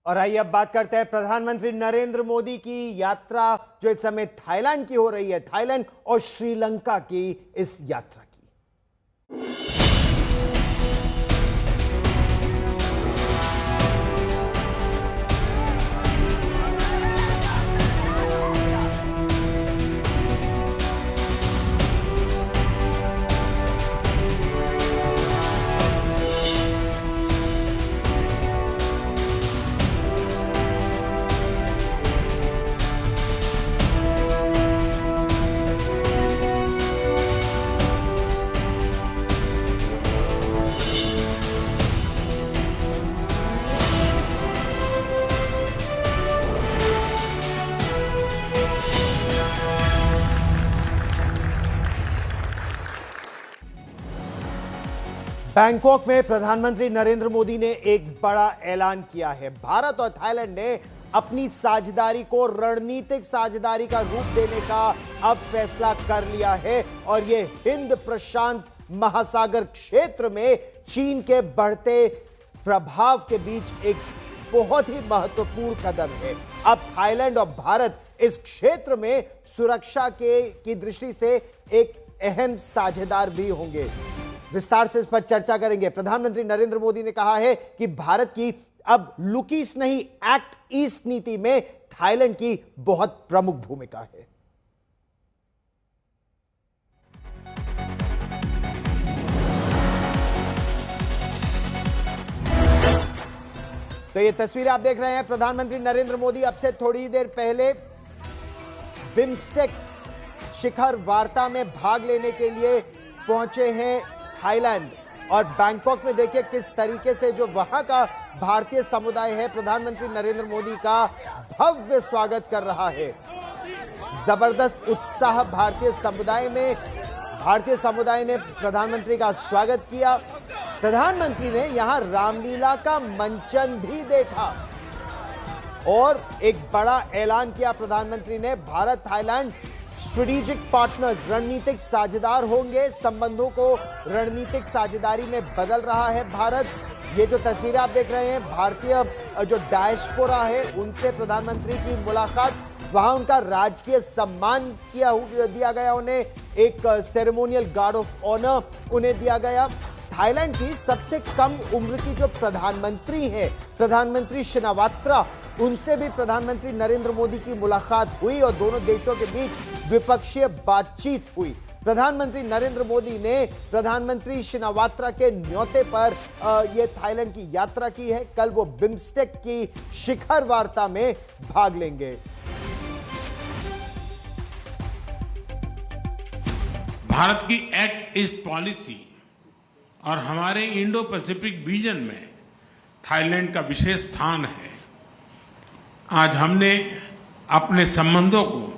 और आइए अब बात करते हैं प्रधानमंत्री नरेंद्र मोदी की यात्रा जो इस समय थाईलैंड की हो रही है, थाईलैंड और श्रीलंका की इस यात्रा की। बैंकॉक में प्रधानमंत्री नरेंद्र मोदी ने एक बड़ा ऐलान किया है। भारत और थाईलैंड ने अपनी साझेदारी को रणनीतिक साझेदारी का रूप देने का अब फैसला कर लिया है और यह हिंद प्रशांत महासागर क्षेत्र में चीन के बढ़ते प्रभाव के बीच एक बहुत ही महत्वपूर्ण कदम है। अब थाईलैंड और भारत इस क्षेत्र में सुरक्षा की दृष्टि से एक अहम साझेदार भी होंगे। विस्तार से इस पर चर्चा करेंगे। प्रधानमंत्री नरेंद्र मोदी ने कहा है कि भारत की अब लुक ईस्ट नहीं, एक्ट ईस्ट नीति में थाईलैंड की बहुत प्रमुख भूमिका है। तो ये तस्वीर आप देख रहे हैं, प्रधानमंत्री नरेंद्र मोदी अब से थोड़ी देर पहले बिम्स्टेक शिखर वार्ता में भाग लेने के लिए पहुंचे हैं थाईलैंड। और बैंकॉक में देखिए किस तरीके से जो वहां का भारतीय समुदाय है प्रधानमंत्री नरेंद्र मोदी का भव्य स्वागत कर रहा है। जबरदस्त उत्साह भारतीय समुदाय ने प्रधानमंत्री का स्वागत किया। प्रधानमंत्री ने यहां रामलीला का मंचन भी देखा और एक बड़ा ऐलान किया। प्रधानमंत्री ने भारत थाईलैंड स्ट्रेटेजिक पार्टनर्स, रणनीतिक साझेदार होंगे। संबंधों को रणनीतिक साझेदारी में बदल रहा है भारत। ये जो तस्वीरें आप देख रहे हैं, भारतीय जो डायस्पोरा है उनसे प्रधानमंत्री की मुलाकात, वहां उनका राजकीय सम्मान दिया गया, उन्हें एक सेरेमोनियल गार्ड ऑफ ऑनर उन्हें दिया गया। थाईलैंड की सबसे कम उम्र की जो प्रधानमंत्री है, प्रधानमंत्री शिनावात्रा, उनसे भी प्रधानमंत्री नरेंद्र मोदी की मुलाकात हुई और दोनों देशों के बीच द्विपक्षीय बातचीत हुई। प्रधानमंत्री नरेंद्र मोदी ने प्रधानमंत्री शिनावात्रा के न्योते पर यह थाईलैंड की यात्रा की है। कल वो बिम्स्टेक की शिखर वार्ता में भाग लेंगे। भारत की एक्ट ईस्ट पॉलिसी और हमारे इंडो पैसिफिक विजन में थाईलैंड का विशेष स्थान है। आज हमने अपने संबंधों को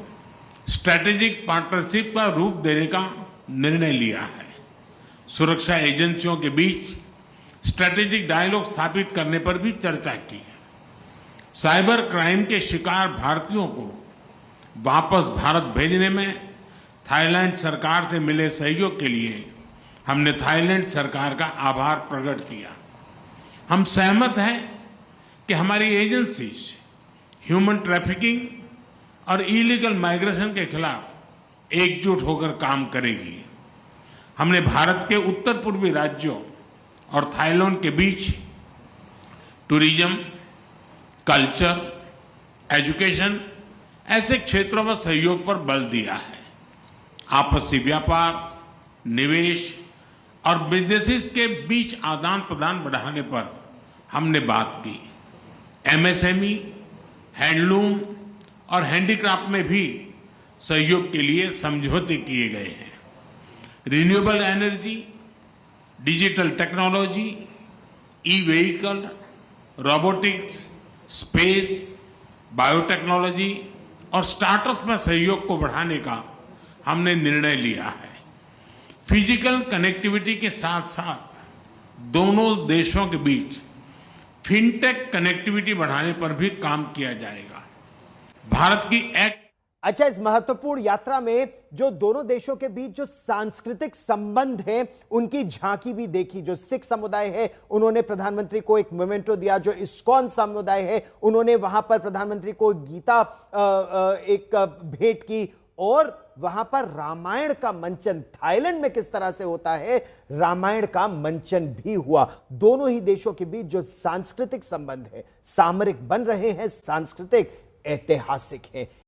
स्ट्रैटेजिक पार्टनरशिप का रूप देने का निर्णय लिया है। सुरक्षा एजेंसियों के बीच स्ट्रैटेजिक डायलॉग स्थापित करने पर भी चर्चा की है। साइबर क्राइम के शिकार भारतीयों को वापस भारत भेजने में थाईलैंड सरकार से मिले सहयोग के लिए हमने थाईलैंड सरकार का आभार प्रकट किया। हम सहमत हैं कि हमारी एजेंसीज ह्यूमन ट्रैफिकिंग और इलीगल माइग्रेशन के खिलाफ एकजुट होकर काम करेगी। हमने भारत के उत्तर पूर्वी राज्यों और थाईलैंड के बीच टूरिज्म, कल्चर, एजुकेशन ऐसे क्षेत्रों में सहयोग पर बल दिया है। आपसी व्यापार, निवेश और बिजनेसेस के बीच आदान प्रदान बढ़ाने पर हमने बात की। एमएसएमई, हैंडलूम और हैंडीक्राफ्ट में भी सहयोग के लिए समझौते किए गए हैं। Renewable energy, digital technology, e vehicle, robotics, space, biotechnology और स्टार्टअप में सहयोग को बढ़ाने का हमने निर्णय लिया है। फिजिकल कनेक्टिविटी के साथ साथ दोनों देशों के बीच फिनटेक कनेक्टिविटी बढ़ाने पर भी काम किया जाएगा। भारत की एक्ट अच्छा, इस महत्वपूर्ण यात्रा में जो दोनों देशों के बीच जो सांस्कृतिक संबंध हैं उनकी झांकी भी देखी। जो सिख समुदाय है उन्होंने प्रधानमंत्री को एक मोमेंटो दिया, जो इस्कॉन समुदाय है उन्होंने वहां पर प्रधानमंत्री को गीता एक भेंट की, और वहां पर रामायण का मंचन, थाईलैंड में किस तरह से होता है रामायण का मंचन भी हुआ। दोनों ही देशों के बीच जो सांस्कृतिक संबंध है, सामरिक बन रहे हैं, सांस्कृतिक ऐतिहासिक है।